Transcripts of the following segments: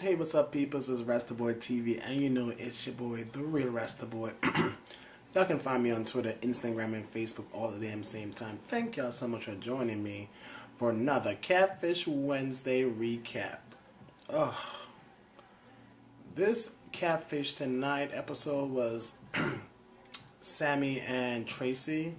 Hey, what's up, people? This is Rasta Boy TV, and you know it's your boy, the real Rasta Boy. Y'all can find me on Twitter, Instagram, and Facebook all at the damn same time. Thank y'all so much for joining me for another Catfish Wednesday recap. Ugh. This Catfish Tonight episode was Sammie and Tracie.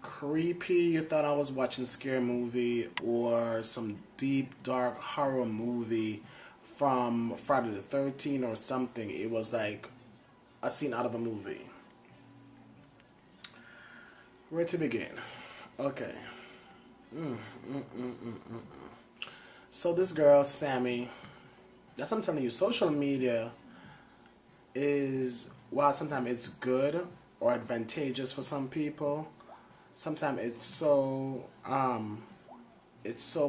Creepy. You thought I was watching a scary movie or some deep dark horror movie from Friday the 13th or something. It was like a scene out of a movie. Where to begin? Okay. So this girl Sammie, that's what I'm telling you, social media is, while sometimes it's good or advantageous for some people, sometimes it's so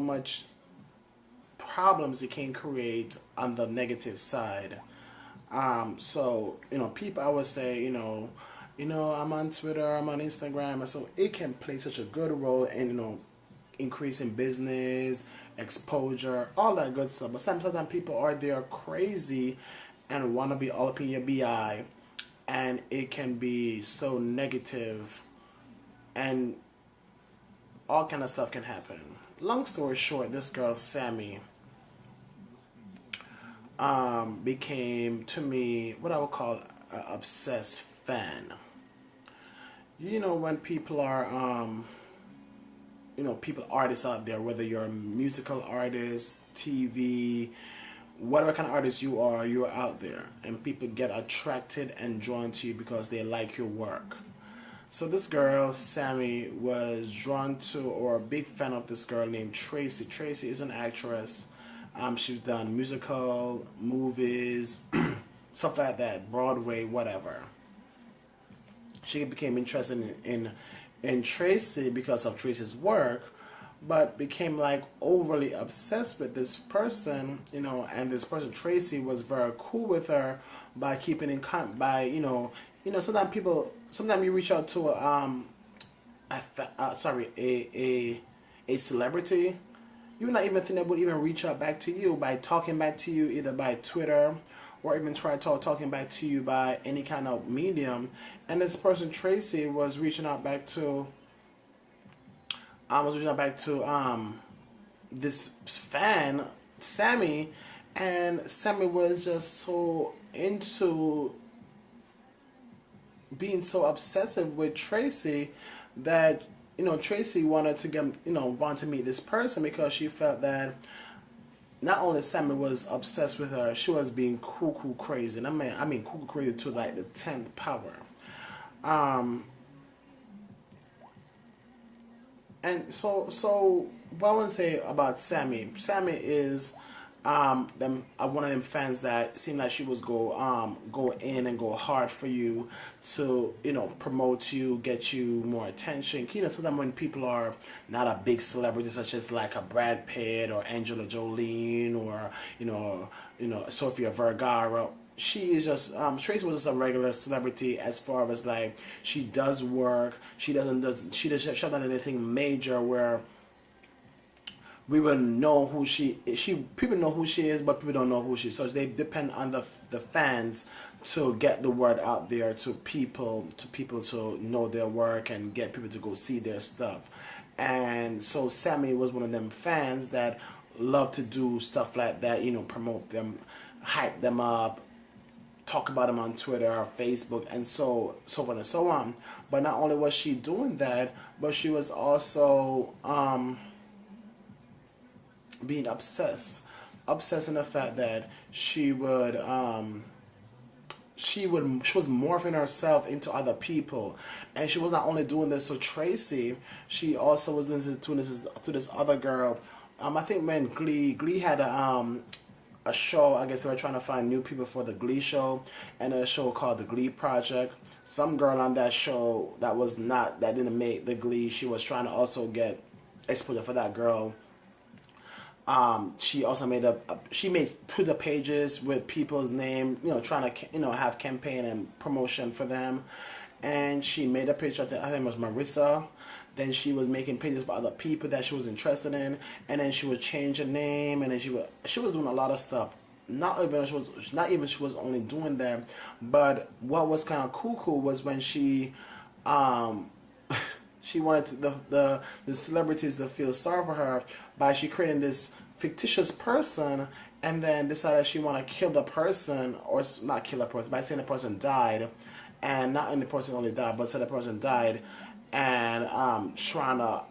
much problems it can create on the negative side. So people, I would say, I'm on Twitter, I'm on Instagram, and so it can play such a good role in increasing business, exposure, all that good stuff. But sometimes people are there crazy and want to be all up in your bi, and it can be so negative and all kind of stuff can happen. Long story short, this girl Sammie became, to me, what I would call an obsessed fan. When people are people, artists out there, whether you're a musical artist, TV, whatever kind of artist you are, you're out there, and people get attracted and drawn to you because they like your work. So this girl, Sammie, was drawn to, or a big fan of, this girl named Tracie. Tracie is an actress. She's done musical, movies, stuff like that, Broadway, whatever. She became interested in Tracie because of Tracie's work, but became like overly obsessed with this person, and this person, Tracie, was very cool with her by keeping in contact, by, sometimes you reach out to a celebrity, you're not even think they would even reach out back to you by talking back to you either by Twitter or even talking back to you by any kind of medium. And this person, Tracie, was reaching out back to this fan, Sammie, and Sammie was just so into being so obsessive with Tracie that Tracie wanted to meet this person because she felt that not only Sammie was obsessed with her, she was being cuckoo crazy, and I mean cuckoo crazy to like the 10th power. And so what I want to say about Sammie is one of them fans that seemed like she was go in and go hard for you to promote you, get you more attention. Sometimes when people are not a big celebrity, such as like a Brad Pitt or Angela Jolie or Sofia Vergara. She is just Tracie was just a regular celebrity as far as like she does work. She doesn't done anything major where we will know who people know who she is, but people don't know who she is. So they depend on the fans to get the word out there to people to know their work and get people to go see their stuff. And so Sammie was one of them fans that love to do stuff like that, promote them, hype them up, talk about them on Twitter or Facebook, and so on and so on. But not only was she doing that, but she was also being obsessed in the fact that she was morphing herself into other people, and she was not only doing this to Tracie, she also was doing this to this other girl. I think when Glee had a show, I guess they were trying to find new people for the Glee show, and a show called the Glee Project. Some girl on that show that didn't make the Glee, she was trying to also get exposure for that girl. She also made Twitter pages with people's name, trying to have campaign and promotion for them. And she made a page, I think it was Marissa, Then she was making pages for other people that she was interested in, and then she would change her name, and then she was doing a lot of stuff. She was only doing that, but what was kind of cool was when she she wanted the celebrities to feel sorry for her by she creating this fictitious person, and then decided she want to kill the person, or not kill the person, by saying the person died, and not only the person only died, but said the person died, and trying to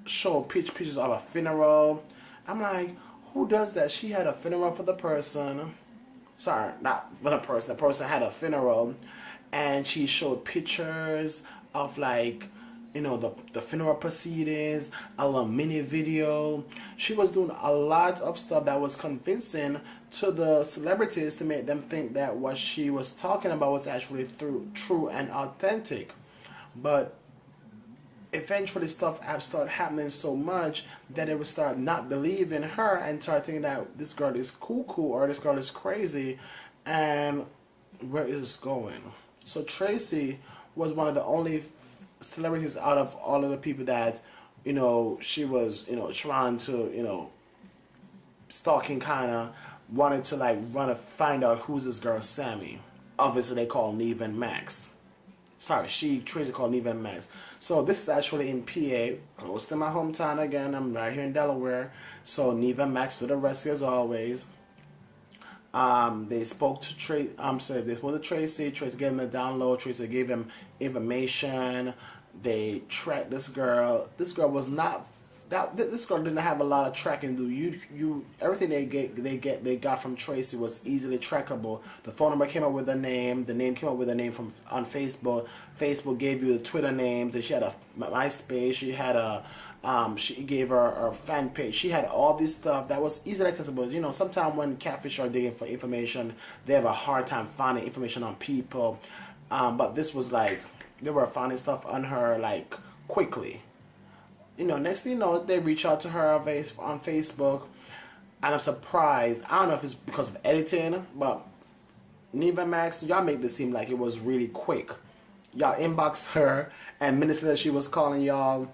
show pictures of a funeral. I'm like, who does that? She had a funeral for the person. Sorry, not for the person. The person had a funeral, and she showed pictures of, like, you know, the funeral proceedings, a little mini video. She was doing a lot of stuff that was convincing to the celebrities to make them think that what she was talking about was actually true and authentic. But eventually stuff started happening so much that they would start not believing her and start thinking that this girl is cuckoo or this girl is crazy, and where is this going? So Tracie was one of the only celebrities out of all of the people that, you know, she was, you know, trying to, you know, stalking, kind of wanted to, like, run to find out who's this girl Sammie. Obviously they call Neve and Max. Sorry, Tracie called Neve and Max. So this is actually in PA, close to my hometown again. I'm right here in Delaware. So Neve and Max to the rescue as always. They spoke to Tracie. They spoke to Tracie. Tracie gave him a download. Tracie gave him information. They tracked this girl. This girl was not that. This girl didn't have a lot of tracking to do. Everything they got from Tracie was easily trackable. The phone number came up with a name. The name came up with a name from on Facebook. Facebook gave you the Twitter names. And she had a MySpace. She had a she gave her fan page. She had all this stuff that was easily accessible. You know, sometimes when Catfish are digging for information, they have a hard time finding information on people. But this was like, they were finding stuff on her, like, quickly. You know, next thing you know, they reach out to her on Facebook, and I'm surprised. I don't know if it's because of editing, but Neve and Max, y'all make this seem like it was really quick. Y'all inbox her, and minutes later she was calling y'all.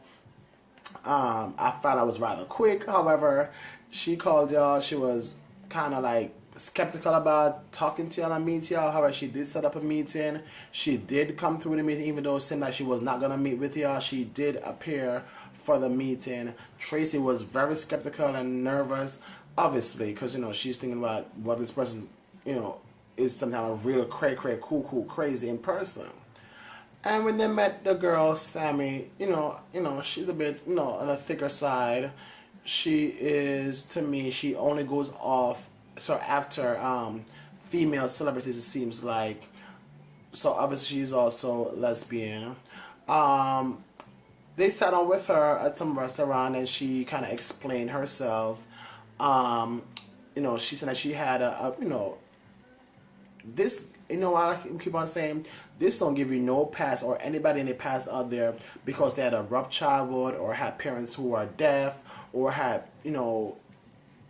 I found I was rather quick. However, she called y'all. She was kind of like skeptical about talking to y'all and meet y'all. However, she did set up a meeting. She did come through the meeting, even though it seemed like she was not gonna meet with y'all. She did appear for the meeting. Tracie was very skeptical and nervous, obviously, because, you know, she's thinking about what this person, you know, is somehow real cool, crazy in person. And when they met the girl Sammie, you know, she's a bit, you know, on the thicker side. She is, to me, she only goes off so after female celebrities, it seems like. So obviously she's also lesbian. They sat on with her at some restaurant, and she kind of explained herself. You know, she said that she had you know, this, you know, I keep on saying, this don't give you no pass, or anybody in the past out there, because they had a rough childhood, or had parents who are deaf, or had, you know,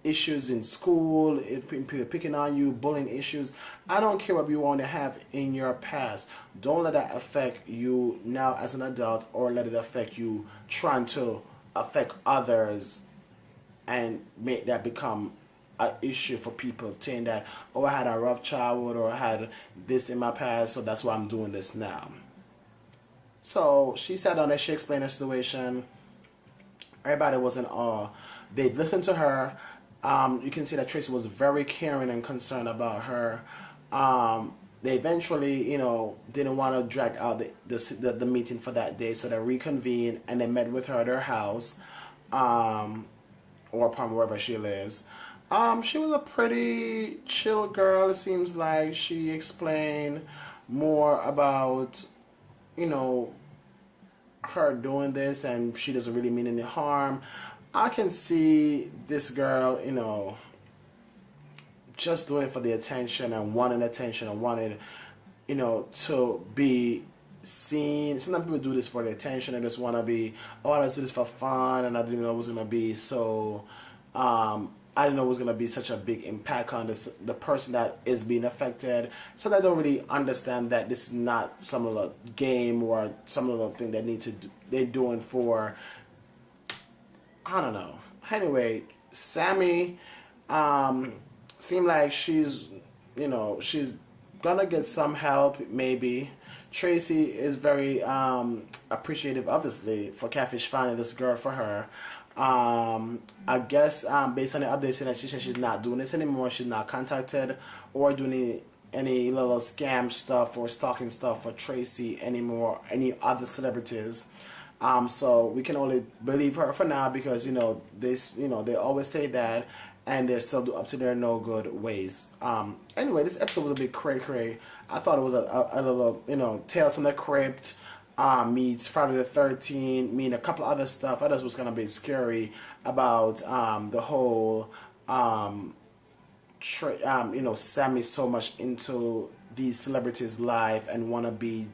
issues in school, people picking on you, bullying issues. I don't care what you want to have in your past. Don't let that affect you now as an adult, or let it affect you trying to affect others and make that become an issue for people, saying that, oh, I had a rough childhood, or I had this in my past, so that's why I'm doing this now. So she sat down there, she explained her situation. Everybody was in awe. They listened to her. You can see that Tracie was very caring and concerned about her. They eventually, you know, didn't want to drag out the meeting for that day, so they reconvened and they met with her at her house, or upon wherever she lives. She was a pretty chill girl. It seems like she explained more about, you know, her doing this, and she doesn't really mean any harm. I can see this girl, you know, just doing it for the attention and wanting, you know, to be seen. Sometimes people do this for the attention and just want to be, oh, let's do this for fun, and I didn't know it was going to be so I didn't know it was gonna be such a big impact on the person that is being affected. So I don't really understand that this is not some of the game or some of the thing they need to they're doing for. I don't know. Anyway, Sammie seemed like she's she's gonna get some help maybe. Tracie is very appreciative, obviously, for Catfish finding this girl for her. I guess based on the updates that she said she's not doing this anymore, she's not contacted or doing any little scam stuff or stalking stuff for Tracie anymore, any other celebrities. So we can only believe her for now because they always say that, and they're still up to their no good ways. Anyway, this episode was a bit cray. I thought it was a little Tales from the Crypt meets Friday the 13th, meet a couple of other stuff. I thought it was gonna be scary about the whole Sammie so much into these celebrities' life and wanna be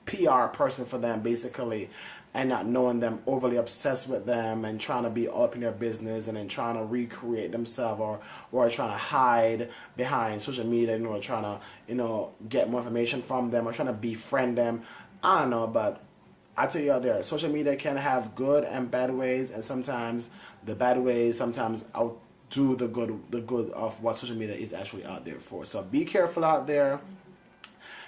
PR person for them basically, and not knowing them, overly obsessed with them and trying to be all up in their business and then trying to recreate themselves or trying to hide behind social media, trying to get more information from them or trying to befriend them. I don't know, but I tell you out there, social media can have good and bad ways, and sometimes the bad ways sometimes outdo the good of what social media is actually out there for. So be careful out there.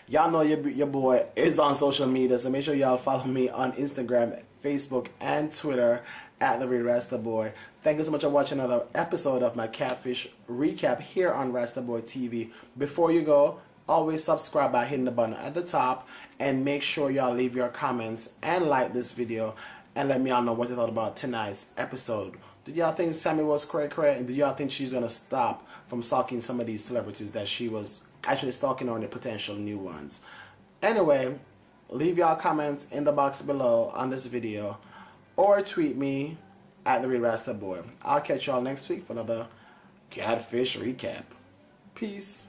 Y'all know your boy is on social media, so make sure y'all follow me on Instagram, Facebook, and Twitter at The Real Rasta Boy. Thank you so much for watching another episode of my Catfish recap here on Rasta Boy TV. Before you go, always subscribe by hitting the button at the top, and make sure y'all leave your comments and like this video and let me all know what you thought about tonight's episode. Did y'all think Sammie was cray, and did y'all think she's gonna stop from stalking some of these celebrities that she was actually stalking on the potential new ones? Anyway, leave y'all comments in the box below on this video or tweet me at The Real Rasta Boy. I'll catch y'all next week for another Catfish recap. Peace.